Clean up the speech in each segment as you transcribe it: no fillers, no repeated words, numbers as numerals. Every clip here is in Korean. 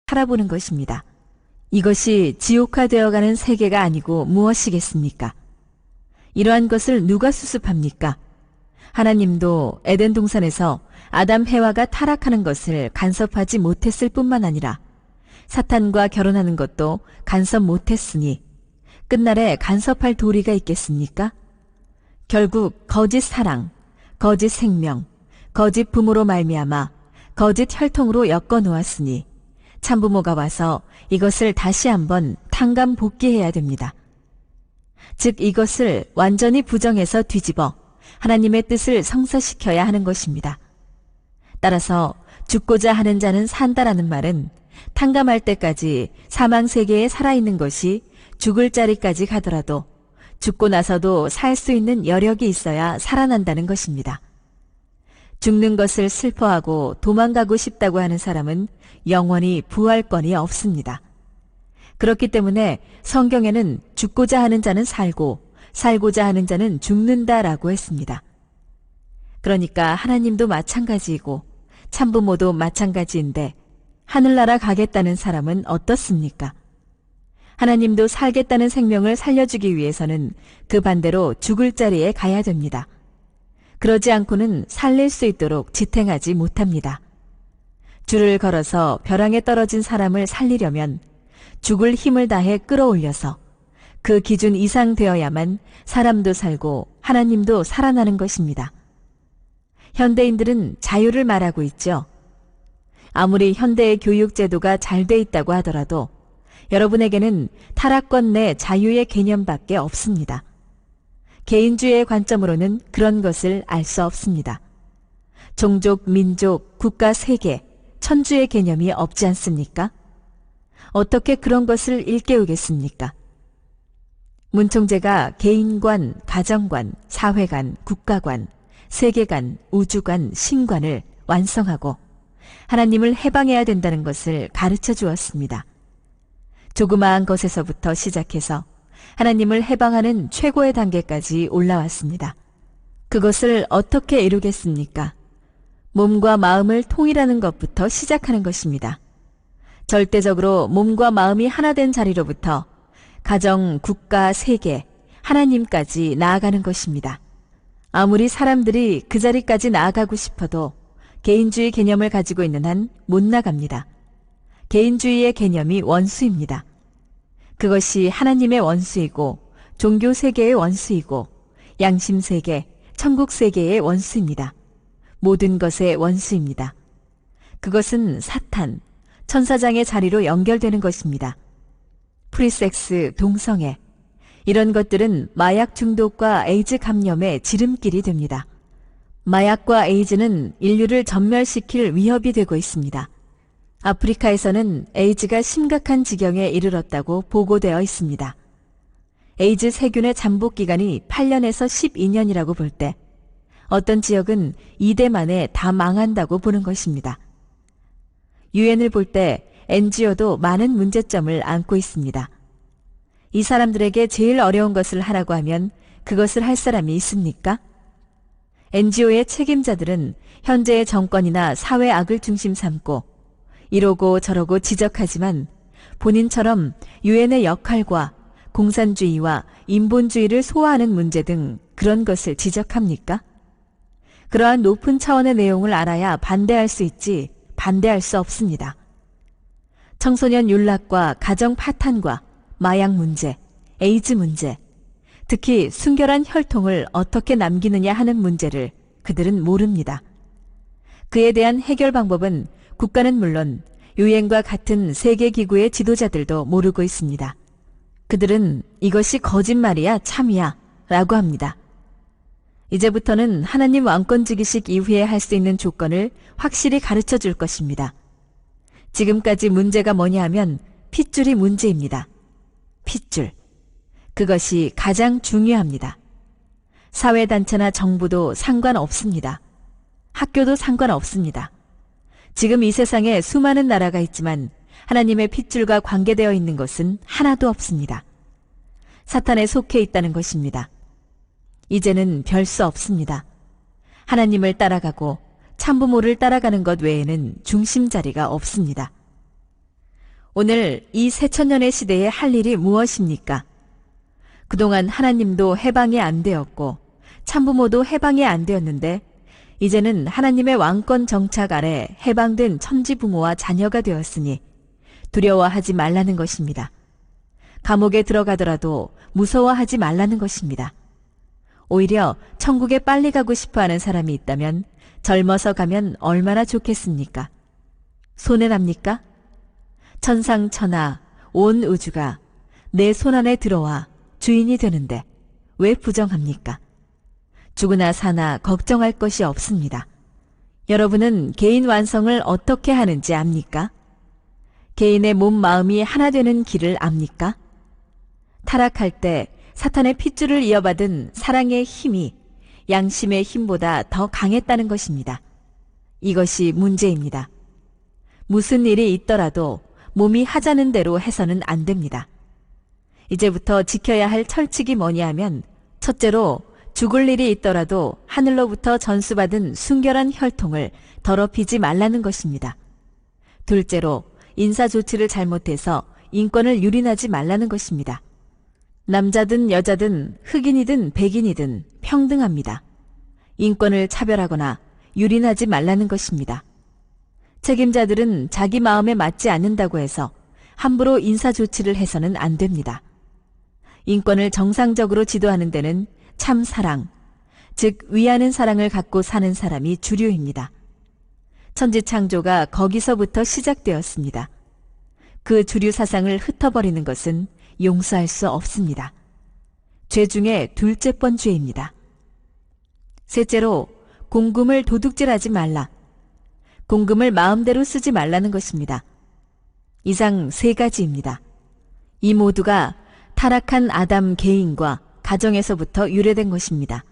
살아보는 것입니다. 이것이 지옥화되어가는 세계가 아니고 무엇이겠습니까? 이러한 것을 누가 수습합니까? 하나님도 에덴 동산에서 아담 해와가 타락하는 것을 간섭하지 못했을 뿐만 아니라 사탄과 결혼하는 것도 간섭 못했으니 끝날에 간섭할 도리가 있겠습니까? 결국 거짓 사랑, 거짓 생명, 거짓 부모로 말미암아 거짓 혈통으로 엮어 놓았으니 참부모가 와서 이것을 다시 한번 탕감 복귀해야 됩니다. 즉 이것을 완전히 부정해서 뒤집어 하나님의 뜻을 성사시켜야 하는 것입니다. 따라서 죽고자 하는 자는 산다라는 말은 탕감할 때까지 사망 세계에 살아있는 것이 죽을 자리까지 가더라도 죽고 나서도 살 수 있는 여력이 있어야 살아난다는 것입니다. 죽는 것을 슬퍼하고 도망가고 싶다고 하는 사람은 영원히 부활권이 없습니다. 그렇기 때문에 성경에는 죽고자 하는 자는 살고 살고자 하는 자는 죽는다라고 했습니다. 그러니까 하나님도 마찬가지이고 참부모도 마찬가지인데 하늘나라 가겠다는 사람은 어떻습니까? 하나님도 살겠다는 생명을 살려주기 위해서는 그 반대로 죽을 자리에 가야 됩니다. 그러지 않고는 살릴 수 있도록 지탱하지 못합니다. 줄을 걸어서 벼랑에 떨어진 사람을 살리려면 죽을 힘을 다해 끌어올려서 그 기준 이상 되어야만 사람도 살고 하나님도 살아나는 것입니다. 현대인들은 자유를 말하고 있죠. 아무리 현대의 교육 제도가 잘 돼 있다고 하더라도 여러분에게는 타락권 내 자유의 개념밖에 없습니다. 개인주의의 관점으로는 그런 것을 알 수 없습니다. 종족, 민족, 국가, 세계, 천주의 개념이 없지 않습니까? 어떻게 그런 것을 일깨우겠습니까? 문총재가 개인관, 가정관, 사회관, 국가관, 세계관, 우주관, 신관을 완성하고 하나님을 해방해야 된다는 것을 가르쳐 주었습니다. 조그마한 것에서부터 시작해서 하나님을 해방하는 최고의 단계까지 올라왔습니다. 그것을 어떻게 이루겠습니까? 몸과 마음을 통일하는 것부터 시작하는 것입니다. 절대적으로 몸과 마음이 하나 된 자리로부터 가정, 국가, 세계, 하나님까지 나아가는 것입니다. 아무리 사람들이 그 자리까지 나아가고 싶어도 개인주의 개념을 가지고 있는 한 못 나갑니다. 개인주의의 개념이 원수입니다. 그것이 하나님의 원수이고 종교 세계의 원수이고 양심 세계, 천국 세계의 원수입니다. 모든 것의 원수입니다. 그것은 사탄, 천사장의 자리로 연결되는 것입니다. 프리섹스, 동성애, 이런 것들은 마약 중독과 에이즈 감염의 지름길이 됩니다. 마약과 에이즈는 인류를 전멸시킬 위협이 되고 있습니다. 아프리카에서는 에이즈가 심각한 지경에 이르렀다고 보고되어 있습니다. 에이즈 세균의 잠복 기간이 8년에서 12년이라고 볼 때 어떤 지역은 2대 만에 다 망한다고 보는 것입니다. 유엔을 볼 때 NGO도 많은 문제점을 안고 있습니다. 이 사람들에게 제일 어려운 것을 하라고 하면 그것을 할 사람이 있습니까? NGO의 책임자들은 현재의 정권이나 사회 악을 중심 삼고 이러고 저러고 지적하지만 본인처럼 유엔의 역할과 공산주의와 인본주의를 소화하는 문제 등 그런 것을 지적합니까? 그러한 높은 차원의 내용을 알아야 반대할 수 있지 반대할 수 없습니다. 청소년 윤락과 가정 파탄과 마약 문제, 에이즈 문제, 특히 순결한 혈통을 어떻게 남기느냐 하는 문제를 그들은 모릅니다. 그에 대한 해결 방법은 국가는 물론 유엔과 같은 세계기구의 지도자들도 모르고 있습니다. 그들은 이것이 거짓말이야 참이야 라고 합니다. 이제부터는 하나님 왕권주기식 이후에 할 수 있는 조건을 확실히 가르쳐 줄 것입니다. 지금까지 문제가 뭐냐 하면 핏줄이 문제입니다. 핏줄. 그것이 가장 중요합니다. 사회단체나 정부도 상관없습니다. 학교도 상관없습니다. 지금 이 세상에 수많은 나라가 있지만 하나님의 핏줄과 관계되어 있는 것은 하나도 없습니다. 사탄에 속해 있다는 것입니다. 이제는 별 수 없습니다. 하나님을 따라가고 참부모를 따라가는 것 외에는 중심 자리가 없습니다. 오늘 이 새천년의 시대에 할 일이 무엇입니까? 그동안 하나님도 해방이 안 되었고 참부모도 해방이 안 되었는데 이제는 하나님의 왕권 정착 아래 해방된 천지부모와 자녀가 되었으니 두려워하지 말라는 것입니다. 감옥에 들어가더라도 무서워하지 말라는 것입니다. 오히려 천국에 빨리 가고 싶어하는 사람이 있다면 젊어서 가면 얼마나 좋겠습니까? 손해납니까? 천상천하 온 우주가 내 손안에 들어와 주인이 되는데 왜 부정합니까? 죽으나 사나 걱정할 것이 없습니다. 여러분은 개인 완성을 어떻게 하는지 압니까? 개인의 몸 마음이 하나 되는 길을 압니까? 타락할 때 사탄의 핏줄을 이어받은 사랑의 힘이 양심의 힘보다 더 강했다는 것입니다. 이것이 문제입니다. 무슨 일이 있더라도 몸이 하자는 대로 해서는 안 됩니다. 이제부터 지켜야 할 철칙이 뭐냐하면 첫째로 죽을 일이 있더라도 하늘로부터 전수받은 순결한 혈통을 더럽히지 말라는 것입니다. 둘째로 인사조치를 잘못해서 인권을 유린하지 말라는 것입니다. 남자든 여자든 흑인이든 백인이든 평등합니다. 인권을 차별하거나 유린하지 말라는 것입니다. 책임자들은 자기 마음에 맞지 않는다고 해서 함부로 인사조치를 해서는 안 됩니다. 인권을 정상적으로 지도하는 데는 참 사랑, 즉 위하는 사랑을 갖고 사는 사람이 주류입니다. 천지창조가 거기서부터 시작되었습니다. 그 주류 사상을 흩어버리는 것은 용서할 수 없습니다. 죄 중에 둘째 번 죄입니다. 셋째로 공금을 도둑질하지 말라. 공금을 마음대로 쓰지 말라는 것입니다. 이상 세 가지입니다. 이 모두가 타락한 아담 개인과 가정에서부터 유래된 것입니다.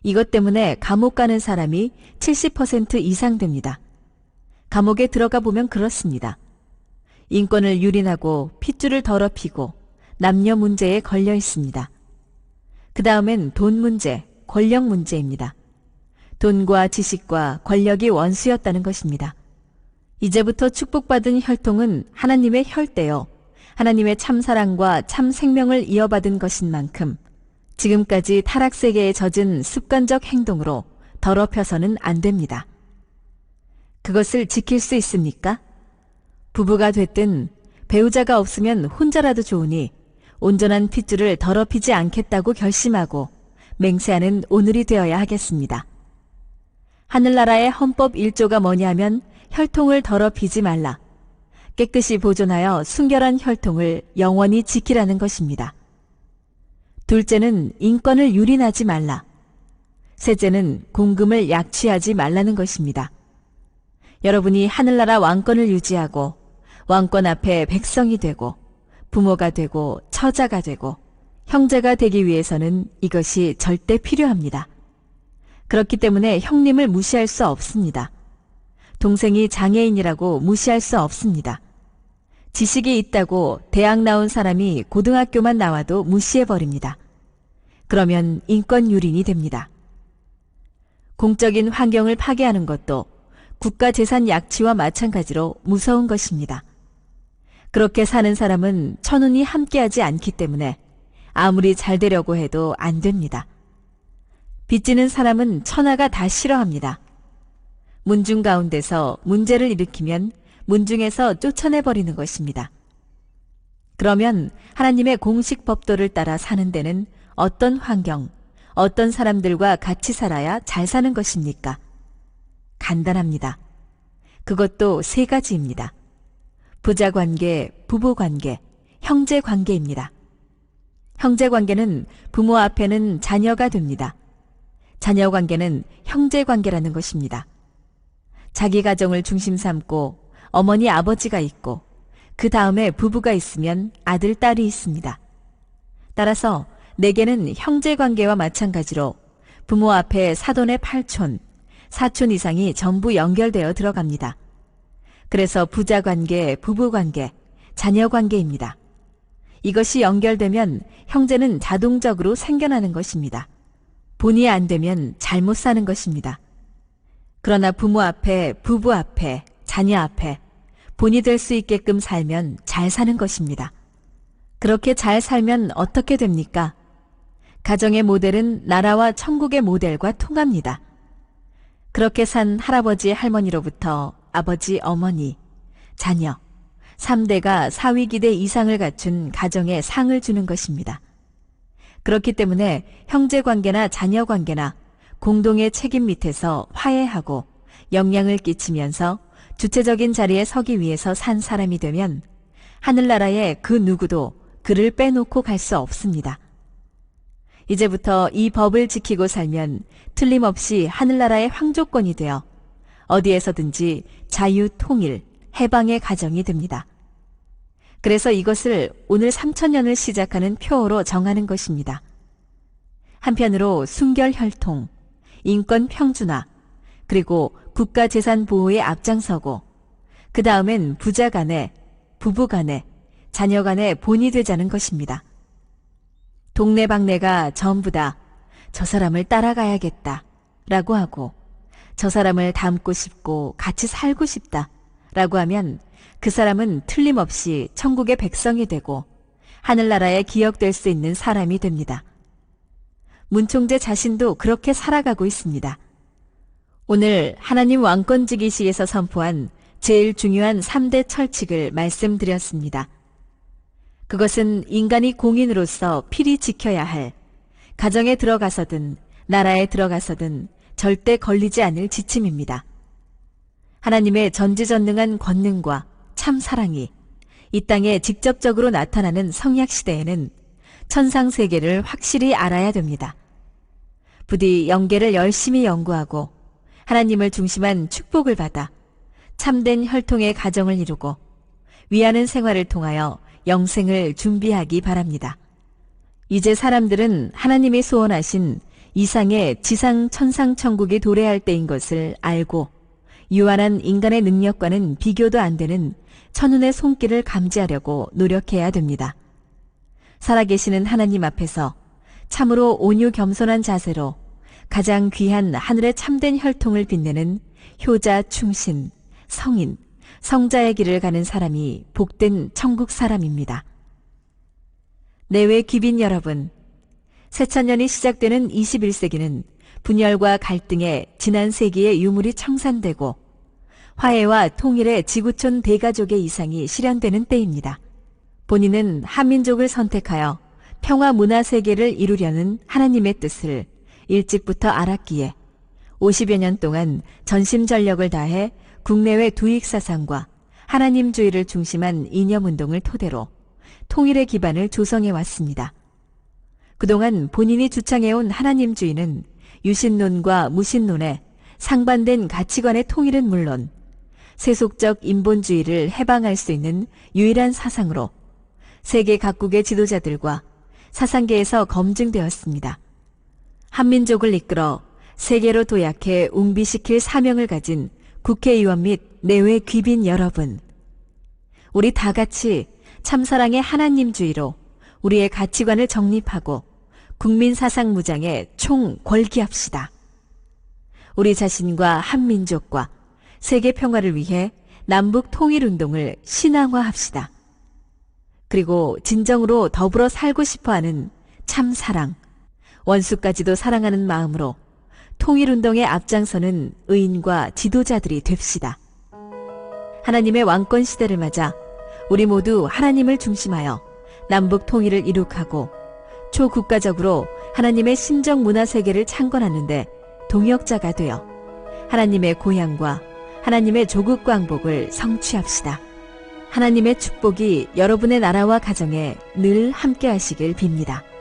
이것 때문에 감옥 가는 사람이 70% 이상 됩니다. 감옥에 들어가 보면 그렇습니다. 인권을 유린하고 핏줄을 더럽히고 남녀 문제에 걸려 있습니다. 그 다음엔 돈 문제, 권력 문제입니다. 돈과 지식과 권력이 원수였다는 것입니다. 이제부터 축복받은 혈통은 하나님의 혈대요. 하나님의 참사랑과 참생명을 이어받은 것인 만큼 지금까지 타락세계에 젖은 습관적 행동으로 더럽혀서는 안 됩니다. 그것을 지킬 수 있습니까? 부부가 됐든 배우자가 없으면 혼자라도 좋으니 온전한 핏줄을 더럽히지 않겠다고 결심하고 맹세하는 오늘이 되어야 하겠습니다. 하늘나라의 헌법 1조가 뭐냐면 혈통을 더럽히지 말라. 깨끗이 보존하여 순결한 혈통을 영원히 지키라는 것입니다. 둘째는 인권을 유린하지 말라. 셋째는 공금을 약취하지 말라는 것입니다. 여러분이 하늘나라 왕권을 유지하고 왕권 앞에 백성이 되고 부모가 되고 처자가 되고 형제가 되기 위해서는 이것이 절대 필요합니다. 그렇기 때문에 형님을 무시할 수 없습니다. 동생이 장애인이라고 무시할 수 없습니다. 지식이 있다고 대학 나온 사람이 고등학교만 나와도 무시해버립니다. 그러면 인권 유린이 됩니다. 공적인 환경을 파괴하는 것도 국가재산 약취와 마찬가지로 무서운 것입니다. 그렇게 사는 사람은 천운이 함께하지 않기 때문에 아무리 잘 되려고 해도 안 됩니다. 빚지는 사람은 천하가 다 싫어합니다. 문중 가운데서 문제를 일으키면 문중에서 쫓아내버리는 것입니다. 그러면 하나님의 공식 법도를 따라 사는 데는 어떤 환경, 어떤 사람들과 같이 살아야 잘 사는 것입니까? 간단합니다. 그것도 세 가지입니다. 부자관계, 부부관계, 형제관계입니다. 형제관계는 부모 앞에는 자녀가 됩니다. 자녀관계는 형제관계라는 것입니다. 자기 가정을 중심 삼고 어머니 아버지가 있고 그 다음에 부부가 있으면 아들 딸이 있습니다. 따라서 내게는 형제관계와 마찬가지로 부모 앞에 사돈의 8촌, 4촌 이상이 전부 연결되어 들어갑니다. 그래서 부자관계, 부부관계, 자녀관계입니다. 이것이 연결되면 형제는 자동적으로 생겨나는 것입니다. 본의 안 되면 잘못 사는 것입니다. 그러나 부모 앞에, 부부 앞에, 자녀 앞에 본이 될 수 있게끔 살면 잘 사는 것입니다. 그렇게 잘 살면 어떻게 됩니까? 가정의 모델은 나라와 천국의 모델과 통합니다. 그렇게 산 할아버지 할머니로부터 아버지 어머니, 자녀, 3대가 사위기대 이상을 갖춘 가정에 상을 주는 것입니다. 그렇기 때문에 형제관계나 자녀관계나 공동의 책임 밑에서 화해하고 영향을 끼치면서 주체적인 자리에 서기 위해서 산 사람이 되면 하늘나라의 그 누구도 그를 빼놓고 갈 수 없습니다. 이제부터 이 법을 지키고 살면 틀림없이 하늘나라의 황조권이 되어 어디에서든지 자유, 통일, 해방의 가정이 됩니다. 그래서 이것을 오늘 3000년을 시작하는 표어로 정하는 것입니다. 한편으로 순결혈통, 인권 평준화, 그리고 국가재산 보호에 앞장서고 그 다음엔 부자 간에, 부부 간에, 자녀 간에 본이 되자는 것입니다. 동네방네가 전부 다 저 사람을 따라가야겠다 라고 하고 저 사람을 닮고 싶고 같이 살고 싶다 라고 하면 그 사람은 틀림없이 천국의 백성이 되고 하늘나라에 기억될 수 있는 사람이 됩니다. 문총재 자신도 그렇게 살아가고 있습니다. 오늘 하나님 왕권지기식에서 선포한 제일 중요한 3대 철칙을 말씀드렸습니다. 그것은 인간이 공인으로서 필히 지켜야 할, 가정에 들어가서든 나라에 들어가서든 절대 걸리지 않을 지침입니다. 하나님의 전지전능한 권능과 참 사랑이 이 땅에 직접적으로 나타나는 성약시대에는 천상세계를 확실히 알아야 됩니다. 부디 영계를 열심히 연구하고 하나님을 중심한 축복을 받아 참된 혈통의 가정을 이루고 위하는 생활을 통하여 영생을 준비하기 바랍니다. 이제 사람들은 하나님이 소원하신 이상의 지상 천상 천국이 도래할 때인 것을 알고 유한한 인간의 능력과는 비교도 안 되는 천운의 손길을 감지하려고 노력해야 됩니다. 살아계시는 하나님 앞에서 참으로 온유 겸손한 자세로 가장 귀한 하늘의 참된 혈통을 빛내는 효자, 충신, 성인, 성자의 길을 가는 사람이 복된 천국 사람입니다. 내외 귀빈 여러분, 새천년이 시작되는 21세기는 분열과 갈등에 지난 세기의 유물이 청산되고 화해와 통일의 지구촌 대가족의 이상이 실현되는 때입니다. 본인은 한민족을 선택하여 평화 문화 세계를 이루려는 하나님의 뜻을 일찍부터 알았기에 50여 년 동안 전심전력을 다해 국내외 두익사상과 하나님주의를 중심한 이념운동을 토대로 통일의 기반을 조성해 왔습니다. 그동안 본인이 주창해온 하나님주의는 유신론과 무신론에 상반된 가치관의 통일은 물론 세속적 인본주의를 해방할 수 있는 유일한 사상으로 세계 각국의 지도자들과 사상계에서 검증되었습니다. 한민족을 이끌어 세계로 도약해 웅비시킬 사명을 가진 국회의원 및 내외 귀빈 여러분, 우리 다 같이 참사랑의 하나님주의로 우리의 가치관을 정립하고 국민사상무장에 총궐기합시다. 우리 자신과 한민족과 세계 평화를 위해 남북 통일운동을 신앙화합시다. 그리고 진정으로 더불어 살고 싶어하는 참사랑, 원수까지도 사랑하는 마음으로 통일운동에 앞장서는 의인과 지도자들이 됩시다. 하나님의 왕권 시대를 맞아 우리 모두 하나님을 중심하여 남북 통일을 이룩하고 초국가적으로 하나님의 신정 문화 세계를 창건하는데 동역자가 되어 하나님의 고향과 하나님의 조국 광복을 성취합시다. 하나님의 축복이 여러분의 나라와 가정에 늘 함께 하시길 빕니다.